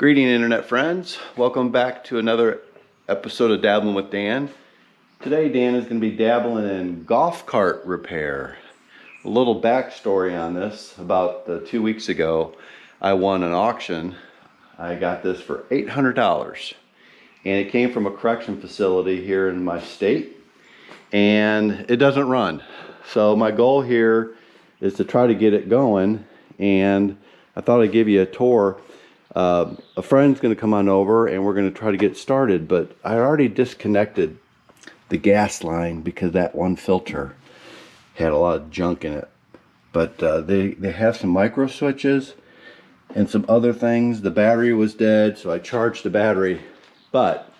Greeting internet friends, welcome back to another episode of Dabbling with Dan. Today Dan is going to be dabbling in golf cart repair. A little backstory on this: about 2 weeks ago I won an auction. I got this for $800 and it came from a correction facility here in my state, and it doesn't run. So my goal here is to try to get it going, and I thought I'd give you a tour. A friend's going to come on over and we're going to try to get started, but I already disconnected the gas line because that one filter had a lot of junk in it. But they have some micro switches and some other things. The battery was dead, so I charged the battery. But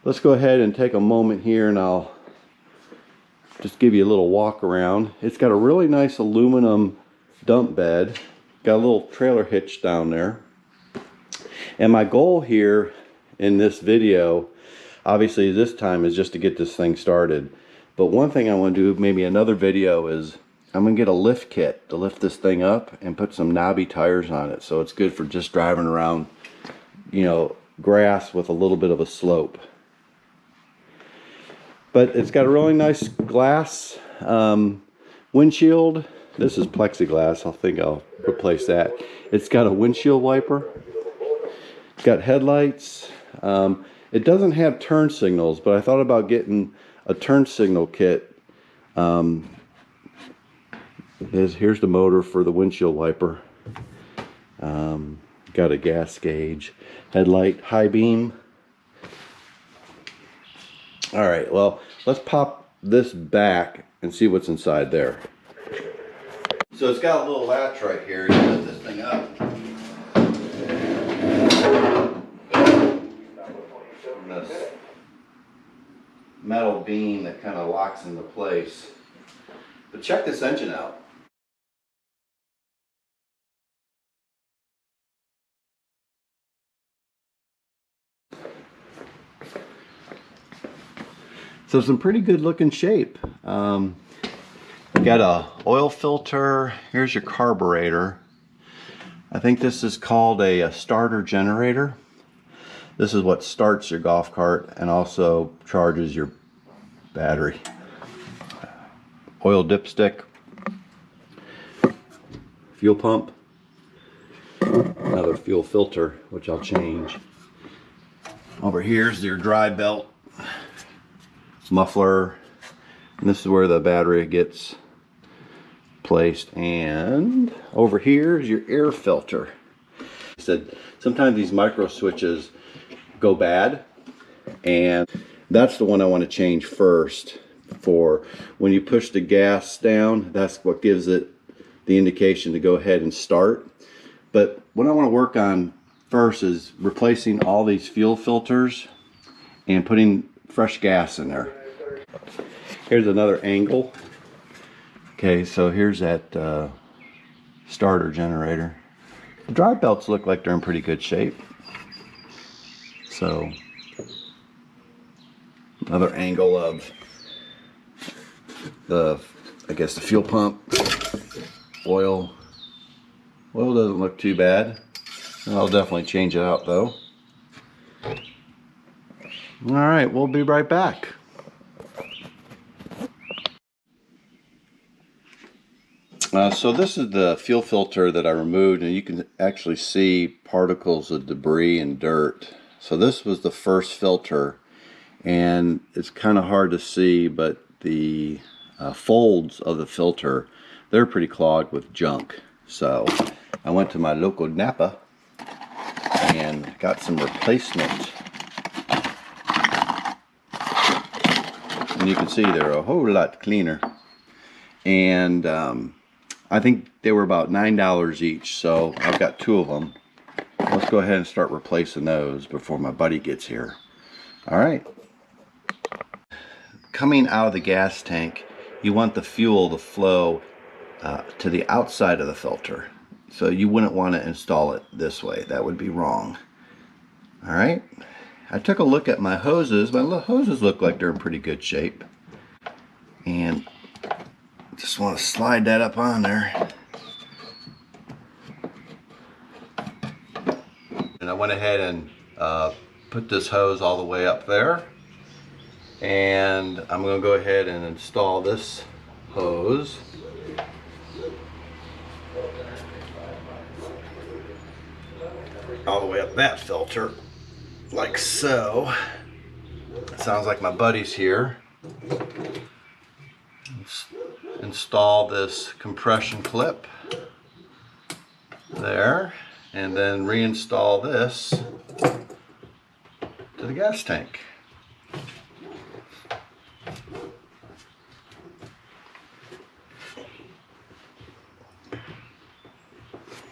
let's go ahead and take a moment here and I'll just give you a little walk around. It's got a really nice aluminum dump bed. Got a little trailer hitch down there. And my goal here in this video, obviously this time, is just to get this thing started. But one thing I want to do, maybe another video, is I'm going to get a lift kit to lift this thing up and put some knobby tires on it. So it's good for just driving around, you know, grass with a little bit of a slope. But it's got a really nice glass windshield. This is plexiglass. I think I'll replace that. It's got a windshield wiper. It's got headlights. It doesn't have turn signals, but I thought about getting a turn signal kit. Here's the motor for the windshield wiper. Got a gas gauge, headlight, high beam. All right, well, let's pop this back and see what's inside there. So it's got a little latch right here. You lift this thing up. And this metal beam that kind of locks into place. But check this engine out. So some pretty good looking shape. Got a oil filter. Here's your carburetor. I think this is called a starter generator. This is what starts your golf cart and also charges your battery. Oil dipstick. Fuel pump. Another fuel filter, which I'll change. Over here's your dry belt. Muffler. And this is where the battery gets placed. And over here is your air filter. I said sometimes these micro switches go bad, and that's the one I want to change first. For when you push the gas down, that's what gives it the indication to go ahead and start. But what I want to work on first is replacing all these fuel filters and putting fresh gas in there. Here's another angle. Okay, so here's that starter generator. The drive belts look like they're in pretty good shape. So another angle of the, I guess, the fuel pump. Oil doesn't look too bad. I'll definitely change it out though. All right, we'll be right back. So this is the fuel filter that I removed, and you can actually see particles of debris and dirt. So this was the first filter, and it's kind of hard to see, but the folds of the filter, they're pretty clogged with junk. So I went to my local Napa and got some replacement. And you can see they're a whole lot cleaner. And I think they were about $9 each, so I've got 2 of them. Let's go ahead and start replacing those before my buddy gets here. All right. Coming out of the gas tank, you want the fuel to flow to the outside of the filter. So you wouldn't want to install it this way. That would be wrong. All right. I took a look at my hoses. My hoses look like they're in pretty good shape. And just want to slide that up on there. went ahead and put this hose all the way up there. And I'm going to go ahead and install this hose. All the way up that filter, like so. It sounds like my buddy's here. Let's install this compression clip there, and then reinstall this to the gas tank.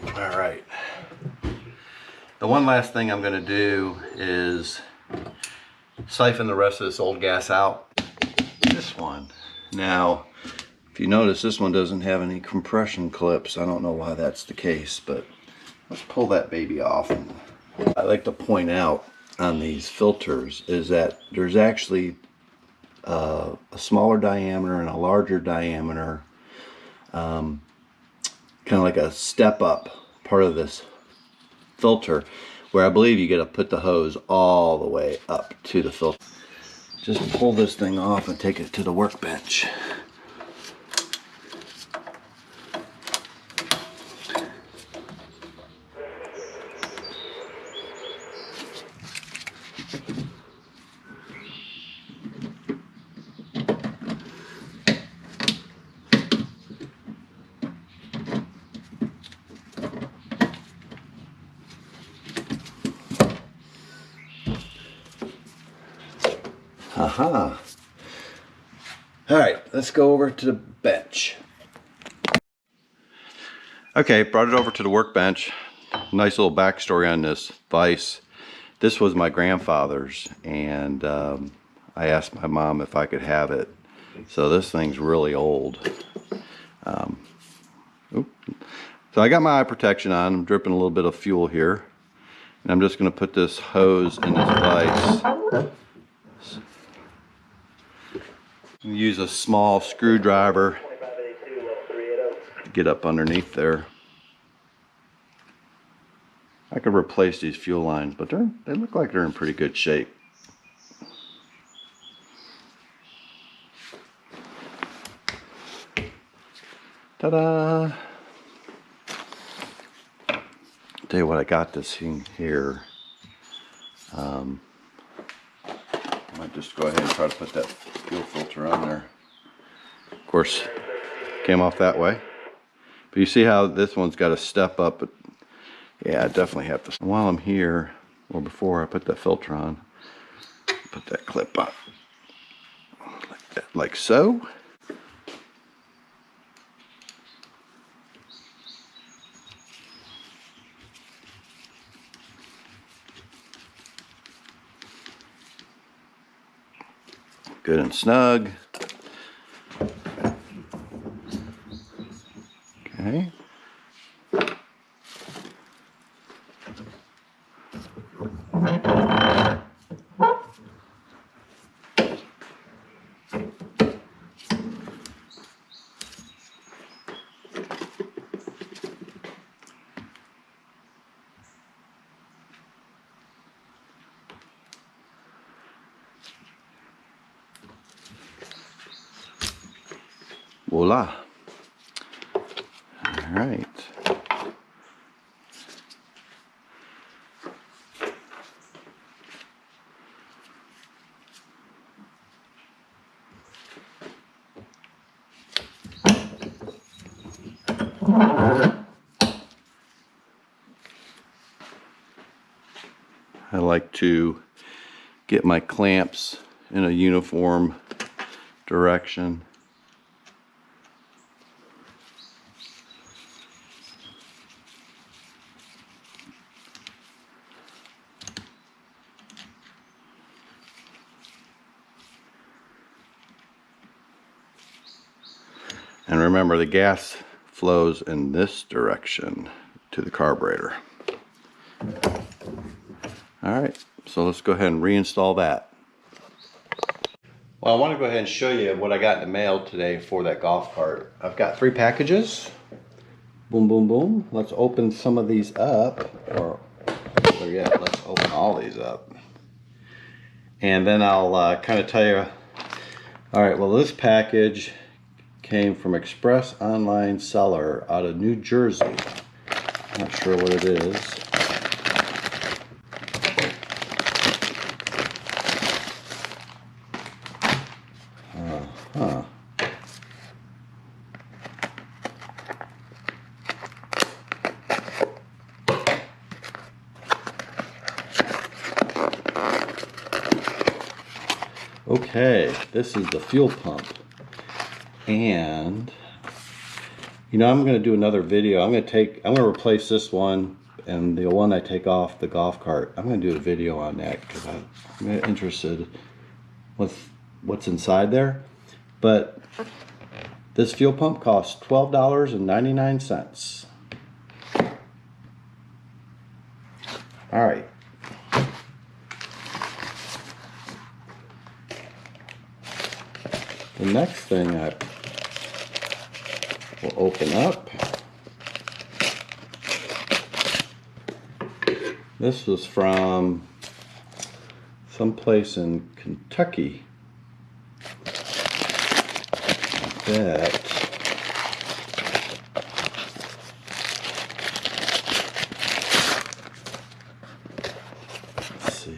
All right. The one last thing I'm going to do is siphon the rest of this old gas out. This one. Now, if you notice, this one doesn't have any compression clips. I don't know why that's the case, but let's pull that baby off. And I like to point out on these filters is that there's actually a smaller diameter and a larger diameter, kind of like a step up part of this filter, where I believe you got to put the hose all the way up to the filter. Just pull this thing off and take it to the workbench. Aha. All right, let's go over to the bench. Okay, brought it over to the workbench. Nice little backstory on this vise. This was my grandfather's, and I asked my mom if I could have it. So this thing's really old. So I got my eye protection on. I'm dripping a little bit of fuel here. And I'm just going to put this hose in this vise. Use a small screwdriver to get up underneath there. I could replace these fuel lines, but they look like they're in pretty good shape. Ta-da! Tell you what, I got this thing here. I might just go ahead and try to put that fuel filter on there. Of course, came off that way. But you see how this one's got a step up. But yeah, I definitely have to. While I'm here, or before I put that filter on, put that clip on. Like that, like so. Good and snug. Okay. Voila. All right. I like to get my clamps in a uniform direction. And remember, the gas flows in this direction to the carburetor. All right, so let's go ahead and reinstall that. Well, I want to go ahead and show you what I got in the mail today for that golf cart. I've got 3 packages. Boom, boom, boom. Let's open some of these up. Or better yet, let's open all these up. And then I'll kind of tell you, all right, well, this package came from Express Online Seller out of New Jersey. Not sure what it is. Huh. Okay, this is the fuel pump. And you know, I'm going to do another video. I'm going to replace this one, and the one I take off the golf cart. I'm going to do a video on that because I'm interested with what's inside there. But this fuel pump costs $12.99. All right. The next thing I will open up. This was from someplace in Kentucky. That let's see.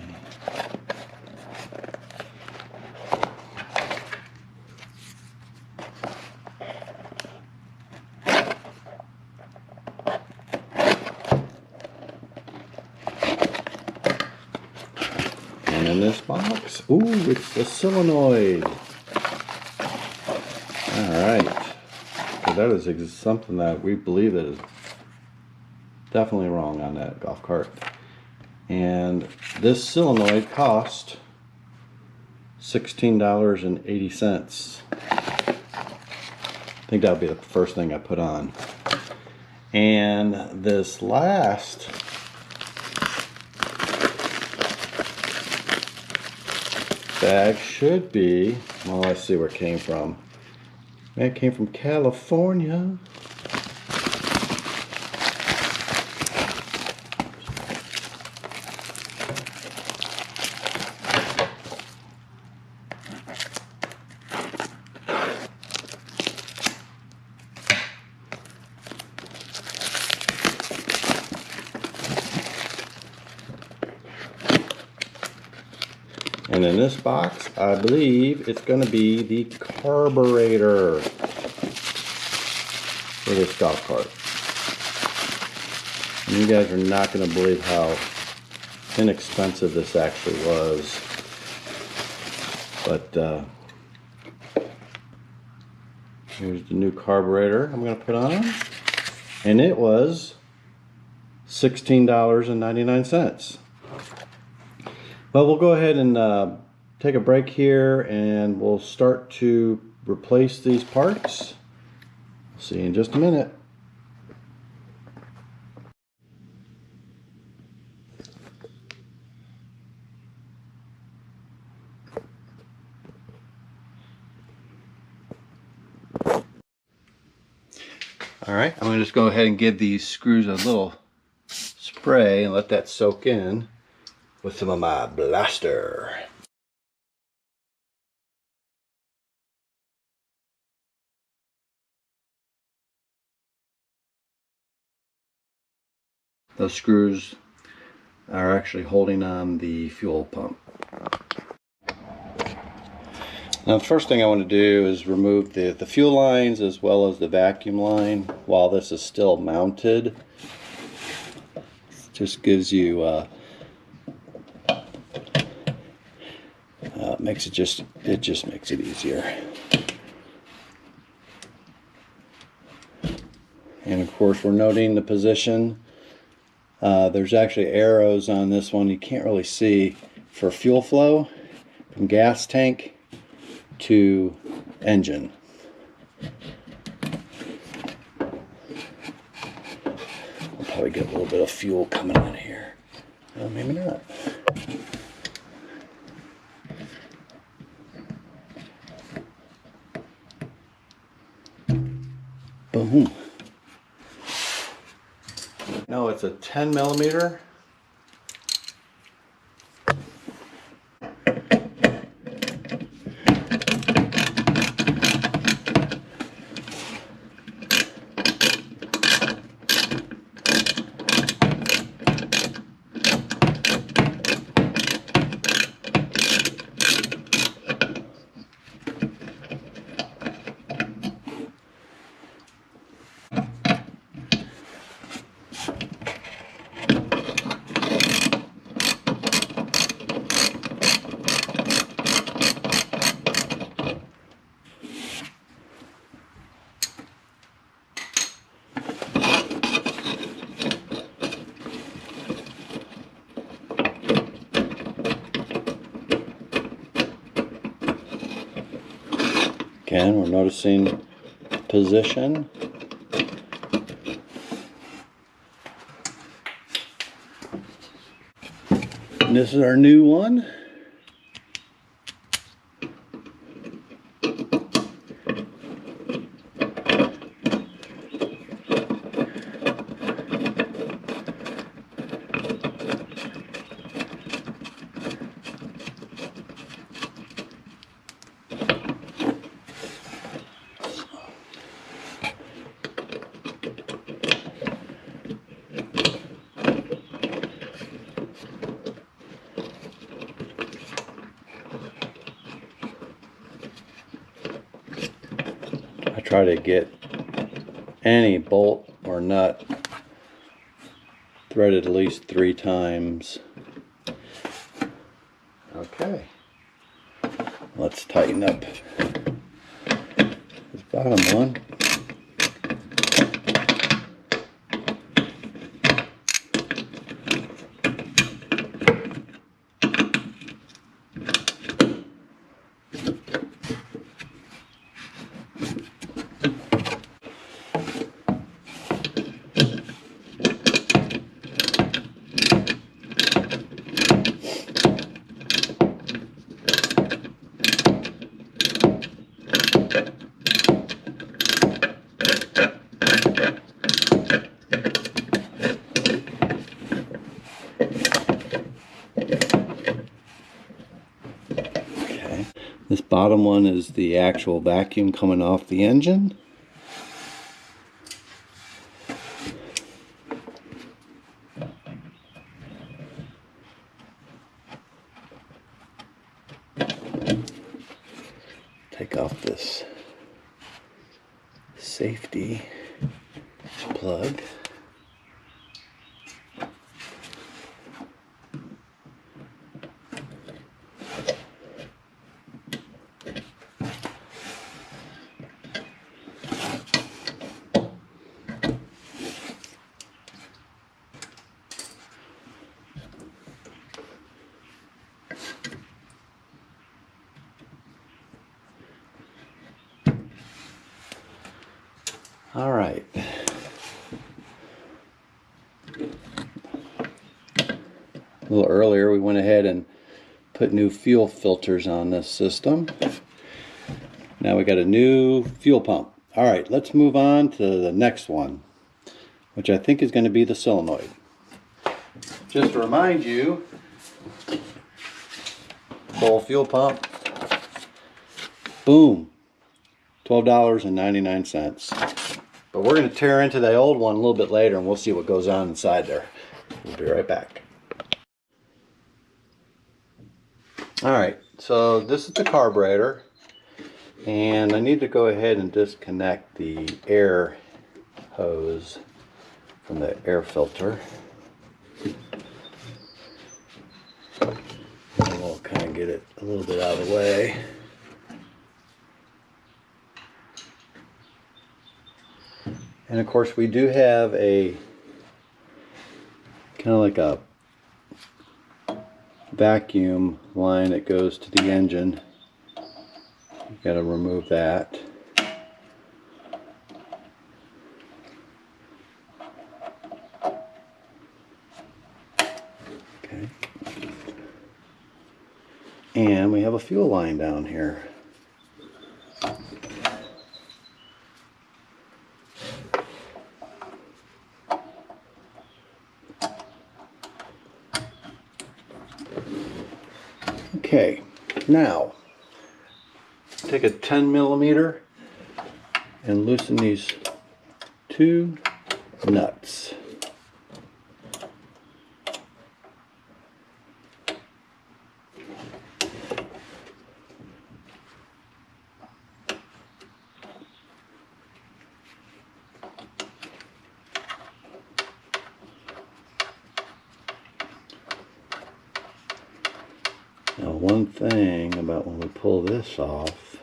And in this box, ooh, it's a solenoid. Alright, so that is something that we believe that is definitely wrong on that golf cart. And this solenoid cost $16.80. I think that would be the first thing I put on. And this last bag should be, well, let's see where it came from. It came from California. And in this box, I believe it's going to be the carburetor for this golf cart. And you guys are not going to believe how inexpensive this actually was. But here's the new carburetor I'm going to put on. And it was $16.99. Well, we'll go ahead and take a break here, and we'll start to replace these parts. See you in just a minute. Alright, I'm going to just go ahead and give these screws a little spray and let that soak in with some of my blaster. Those screws are actually holding on the fuel pump. Now the first thing I want to do is remove the fuel lines as well as the vacuum line while this is still mounted. Just gives you it just makes it easier. And of course we're noting the position. There's actually arrows on this one you can't really see for fuel flow from gas tank to engine. We'll probably get a little bit of fuel coming in here. Well, maybe not. Boom. No, it's a 10 millimeter Again, we're noticing position. And this is our new one. I try to get any bolt or nut threaded at least 3 times. Okay, let's tighten up this bottom one. This bottom one is the actual vacuum coming off the engine. Take off this safety plug. All right. A little earlier we went ahead and put new fuel filters on this system. Now we got a new fuel pump. All right, let's move on to the next one, which I think is going to be the solenoid. Just to remind you, full fuel pump, boom, $12.99. But we're going to tear into the old one a little bit later and we'll see what goes on inside there. We'll be right back. Alright, so this is the carburetor. And I need to go ahead and disconnect the air hose from the air filter. And we'll kind of get it a little bit out of the way. And of course we do have a kind of like a vacuum line that goes to the engine. You've got to remove that. Okay. And we have a fuel line down here. Okay, now take a 10mm and loosen these 2 nuts. Now one thing about when we pull this off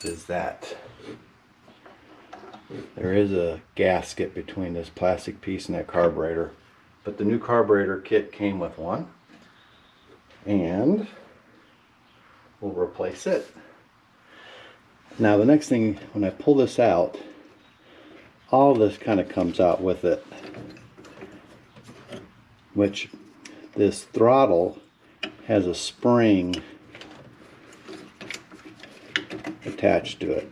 is that there is a gasket between this plastic piece and that carburetor, but the new carburetor kit came with one, and we'll replace it. Now the next thing, when I pull this out, all this kind of comes out with it, which this throttle has a spring attached to it.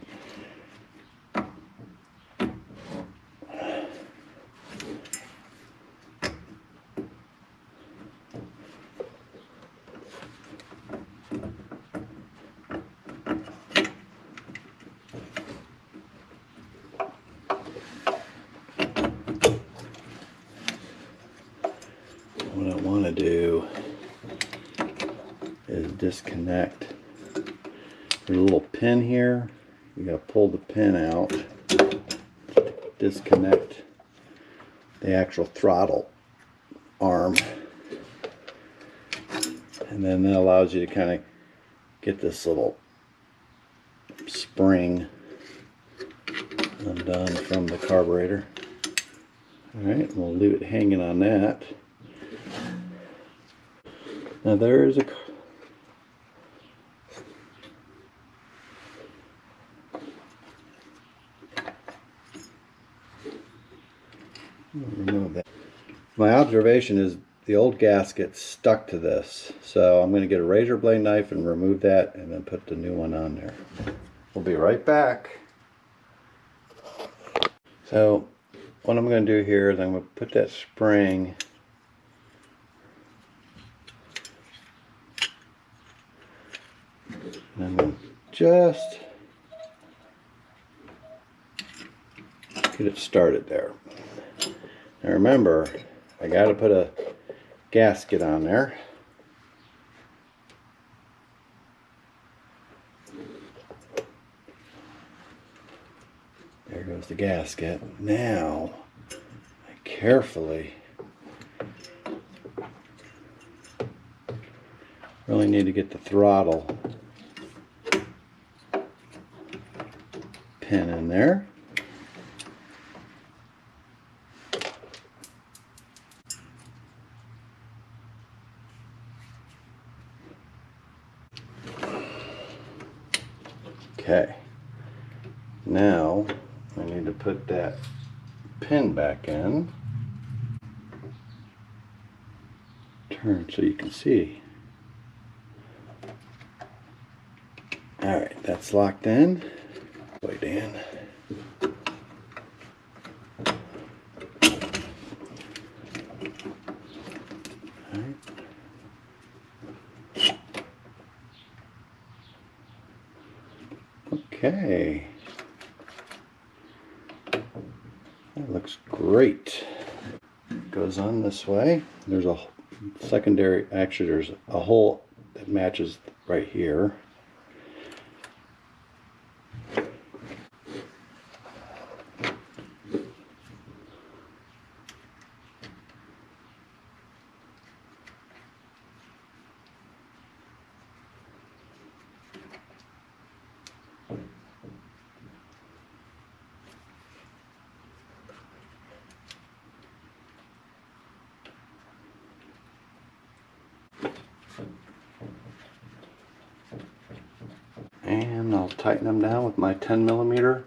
What I want to do is disconnect. There's a little pin here. You got to pull the pin out, disconnect the actual throttle arm, and then that allows you to kind of get this little spring undone from the carburetor. Alright, we'll leave it hanging on that. Now there's a remove that. My observation is the old gasket stuck to this, so I'm going to get a razor blade knife and remove that and then put the new one on there. We'll be right back. So what I'm going to do here is I'm going to put that spring and I'm going to just get it started there. Now remember, I got to put a gasket on there. There goes the gasket. Now, I carefully really need to get the throttle pin in there. Okay, now I need to put that pin back in. Turn so you can see. Alright, that's locked in. Way Dan. Alright. Okay. That looks great. It goes on this way. There's a secondary, actually there's a hole that matches right here. And I'll tighten them down with my 10mm.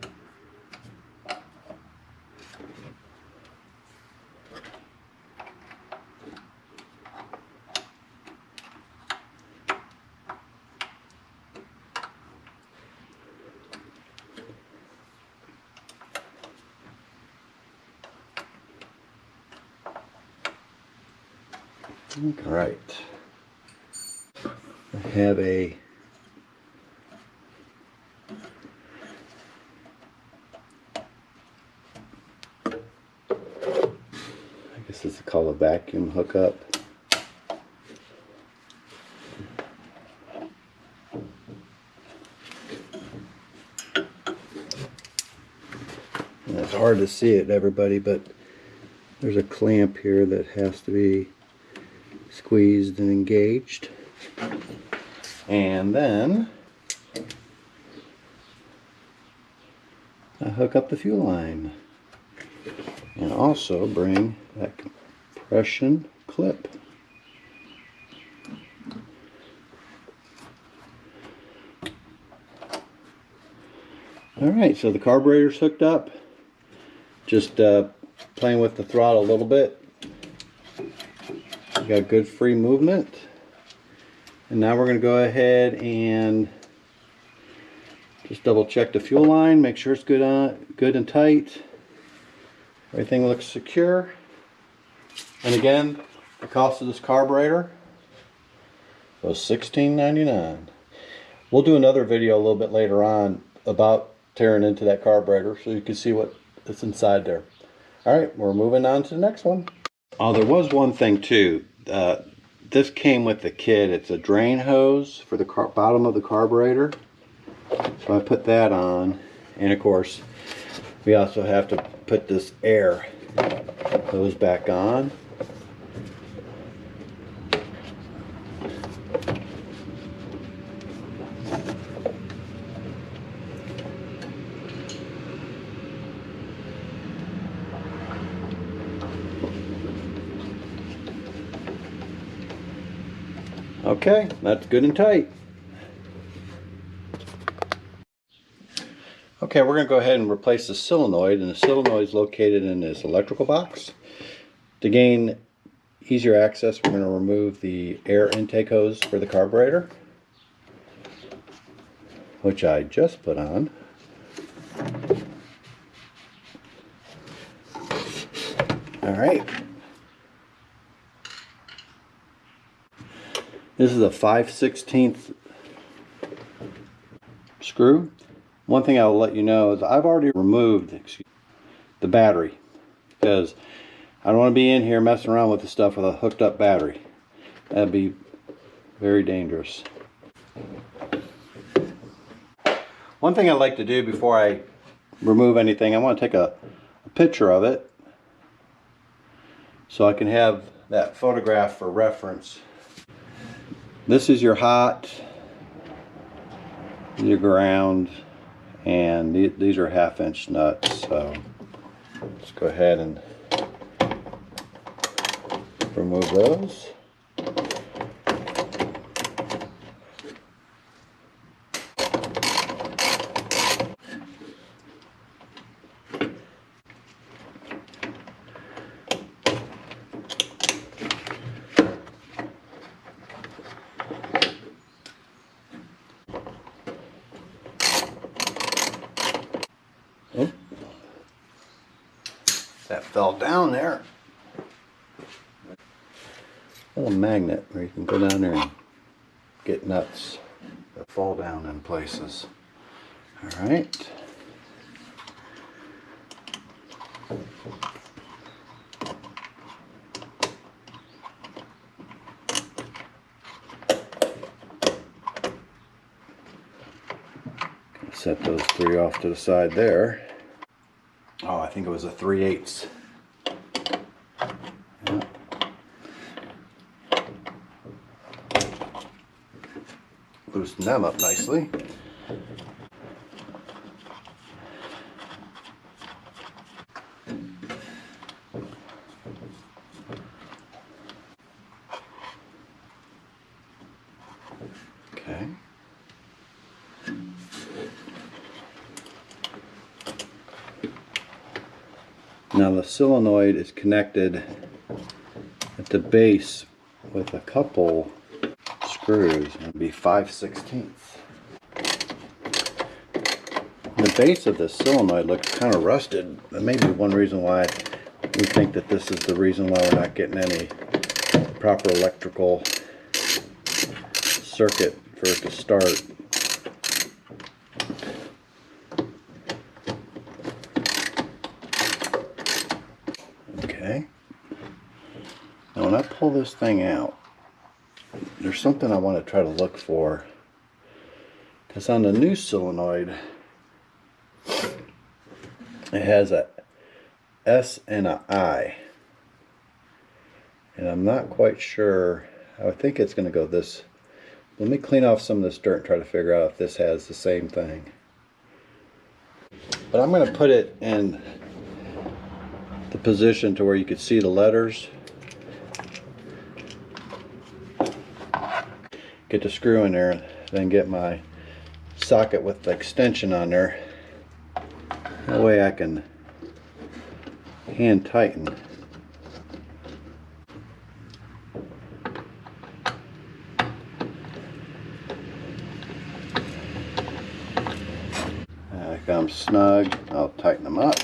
All right. I have a this is called a vacuum hookup. And it's hard to see it, everybody, but there's a clamp here that has to be squeezed and engaged. And then I hook up the fuel line. And also bring that compression clip. Alright, so the carburetor's hooked up. Just playing with the throttle a little bit. We got good free movement. And now we're going to go ahead and just double check the fuel line, make sure it's good and tight. Everything looks secure. And again, the cost of this carburetor was $16.99. We'll do another video a little bit later on about tearing into that carburetor so you can see what is inside there. Alright, we're moving on to the next one. Oh, there was one thing too. This came with the kit. It's a drain hose for the bottom of the carburetor. So I put that on. And of course, we also have to put this air hose back on. Okay, that's good and tight. Okay, we're going to go ahead and replace the solenoid, and the solenoid is located in this electrical box. To gain easier access, we're going to remove the air intake hose for the carburetor, which I just put on. Alright. This is a 5/16 screw. One thing I'll let you know is I've already removed the battery because I don't want to be in here messing around with the stuff with a hooked up battery. That'd be very dangerous. One thing I like to do before I remove anything, I want to take a picture of it so I can have that photograph for reference. This is your hot, your ground, and these are 1/2-inch nuts. So let's go ahead and remove those. Oh, that fell down there. A little magnet where you can go down there and get nuts that fall down in places. All right. Set those 3 off to the side there. Oh, I think it was a 3/8. Yeah. Loosen them up nicely. Okay. Now the solenoid is connected at the base with a couple screws. It'll be 5/16. The base of the solenoid looks kind of rusted. That may be one reason why we think that this is the reason why we're not getting any proper electrical circuit for it to start. Okay. Now when I pull this thing out, there's something I want to try to look for. Because on the new solenoid, it has a S and a I. And I'm not quite sure. I think it's going to go this. Let me clean off some of this dirt and try to figure out if this has the same thing. But I'm going to put it in the position to where you could see the letters. Get the screw in there, then get my socket with the extension on there That way I can hand tighten. I got them snug. I'll tighten them up.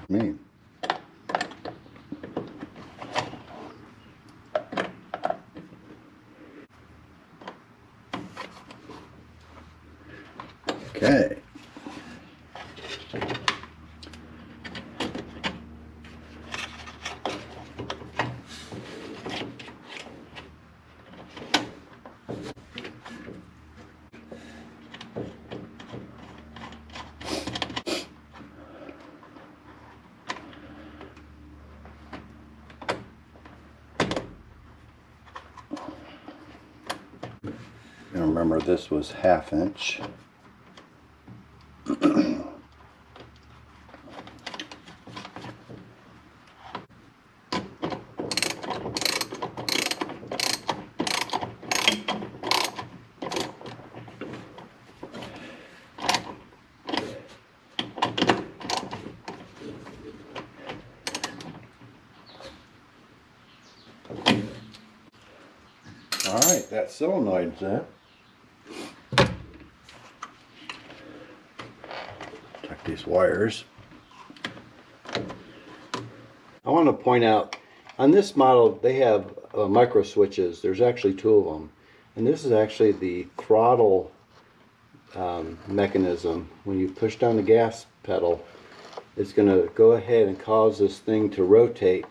Me. Okay. And remember, this was 1/2 inch. All right, that solenoid's there. Check these wires. I want to point out, on this model, they have micro switches. There's actually 2 of them. And this is actually the throttle mechanism. When you push down the gas pedal, it's going to go ahead and cause this thing to rotate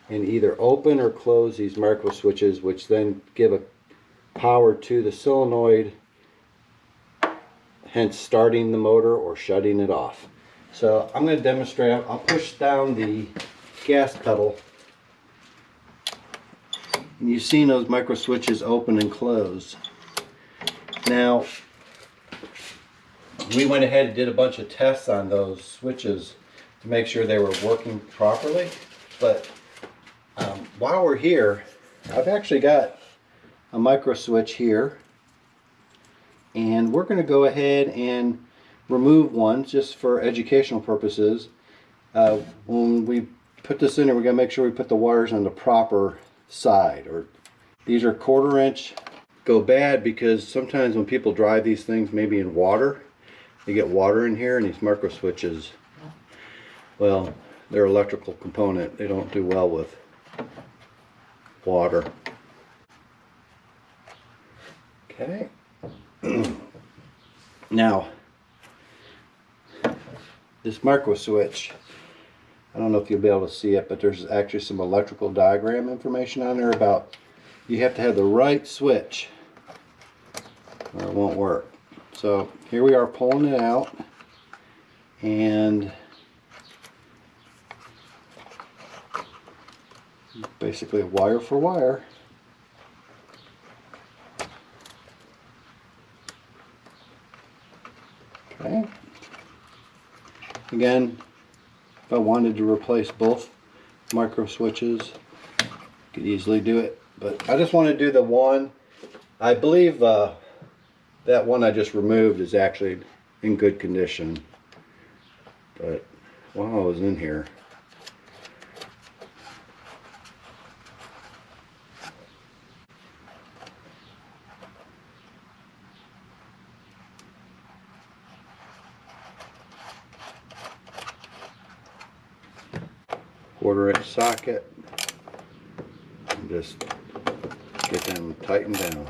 and either open or close these micro switches, which then give a power to the solenoid, hence starting the motor or shutting it off. So I'm going to demonstrate. I'll push down the gas pedal, and you've seen those micro switches open and close. Now, we went ahead and did a bunch of tests on those switches to make sure they were working properly, but while we're here, I've actually got a micro switch here, and we're going to go ahead and remove one just for educational purposes. When we put this in there, we're going to make sure we put the wires on the proper side. Or these are 1/4 inch. Go bad because sometimes when people drive these things, maybe in water, they get water in here, and these micro switches, well, they're electrical component. They don't do well with water. Okay. Now, this micro switch, I don't know if you'll be able to see it, but there's actually some electrical diagram information on there about you have to have the right switch or it won't work. So here we are pulling it out, and basically wire for wire. Okay. Again, if I wanted to replace both micro switches, I could easily do it. But I just want to do the one. I believe that one I just removed is actually in good condition. But while I was in here, quarter-inch socket, and just get them tightened down.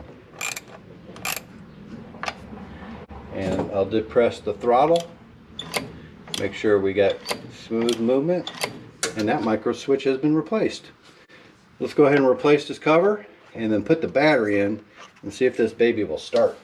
And I'll depress the throttle, make sure we got smooth movement, and that micro switch has been replaced. Let's go ahead and replace this cover and then put the battery in and see if this baby will start.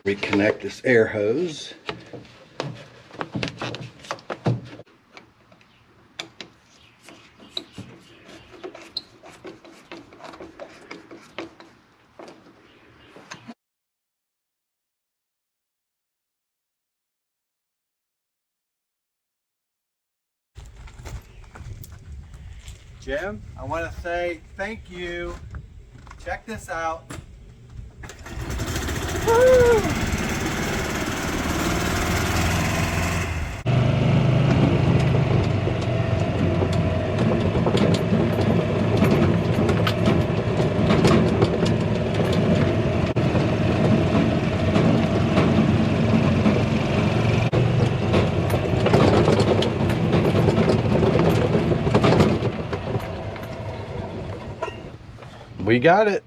Reconnect this air hose. Jim, I want to say thank you. Check this out. Woo! We got it.